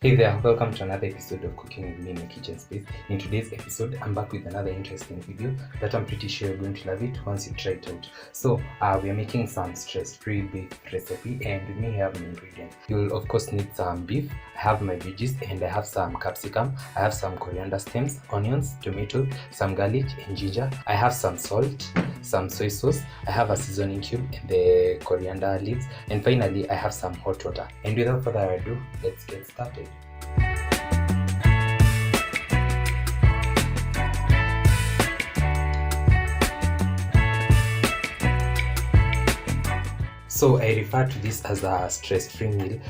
Hey there, welcome to another episode of Cooking with me in the Kitchen Space. In today's episode, I'm back with another interesting video that I'm pretty sure you're going to love it once you try it out. So, we are making some stress-free beef recipe, and with me I have an ingredient. You'll of course need some beef. I have my veggies, and I have some capsicum. I have some coriander stems, onions, tomato, some garlic and ginger. I have some salt, some soy sauce. I have a seasoning cube and the coriander leaves, and finally I have some hot water. And without further ado, let's get started. So I refer to this as a stress-free meal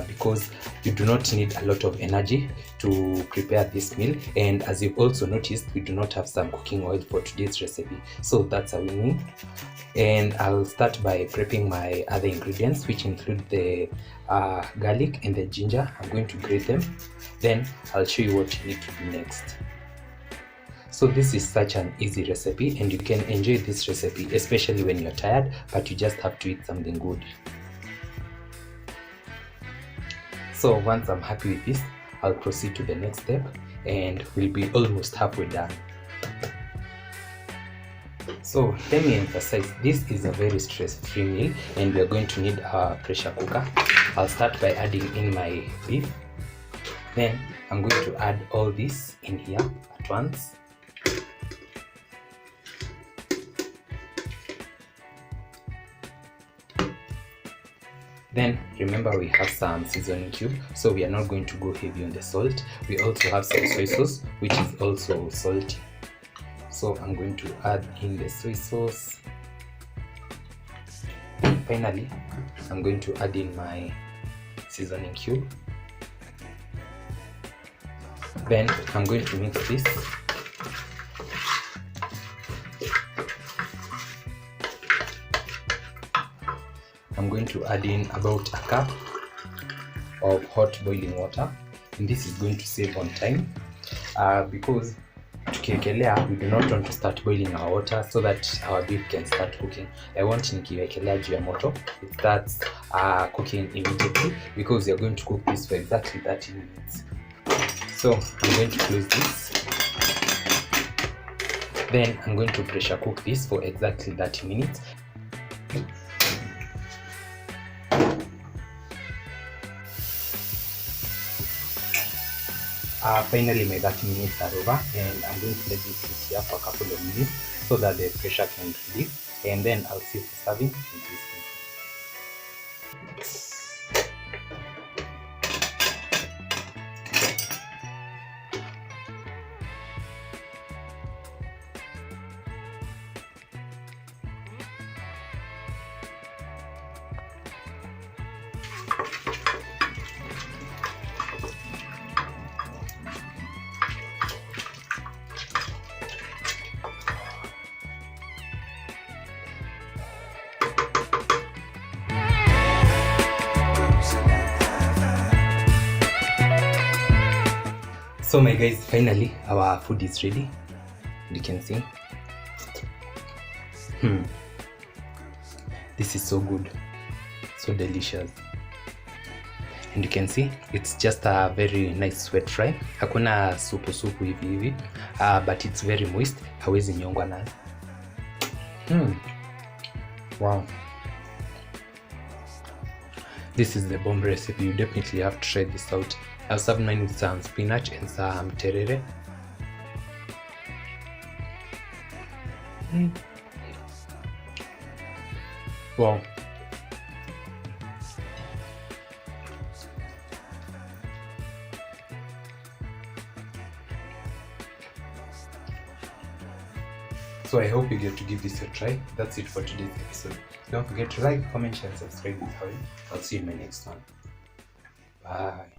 because you do not need a lot of energy to prepare this meal, and as you've also noticed, we do not have some cooking oil for today's recipe, so that's a win-win. And I'll start by prepping my other ingredients, which include the garlic and the ginger. I'm going to grate them, then I'll show you what you need to do next. So this is such an easy recipe, and you can enjoy this recipe especially when you're tired but you just have to eat something good. So once I'm happy with this, I'll proceed to the next step and we'll be almost halfway done. So let me emphasize, this is a very stress-free meal and we're going to need a pressure cooker. I'll start by adding in my beef. Then I'm going to add all this in here at once. Then remember, we have some seasoning cube, so we are not going to go heavy on the salt. We also have some soy sauce, which is also salty. So I'm going to add in the soy sauce. And finally, I'm going to add in my seasoning cube. Then I'm going to mix this. I'm going to add in about a cup of hot boiling water, and this is going to save on time because tukiekelea, we do not want to start boiling our water so that our beef can start cooking. I want nikiwekelea juu ya moto, it starts cooking immediately because you're going to cook this for exactly 30 minutes. So I'm going to close this. Then I'm going to pressure cook this for exactly 30 minutes. Finally my 30 minutes are over, and I'm going to let this sit here for a couple of minutes so that the pressure can release, and then I'll see you for serving with this. So my guys, finally our food is ready. You can see. This is so good, so delicious, and you can see it's just a very nice sweet fry. Hakuna supu hivi but it's very moist, hawezi nyongwa nayo. Wow, this is the bomb recipe. You definitely have to try this out. I've served mine with some spinach and some terere. Wow. So I hope you get to give this a try. That's it for today's episode. Don't forget to like, comment, share, and subscribe with Harry. I'll see you in my next one. Bye.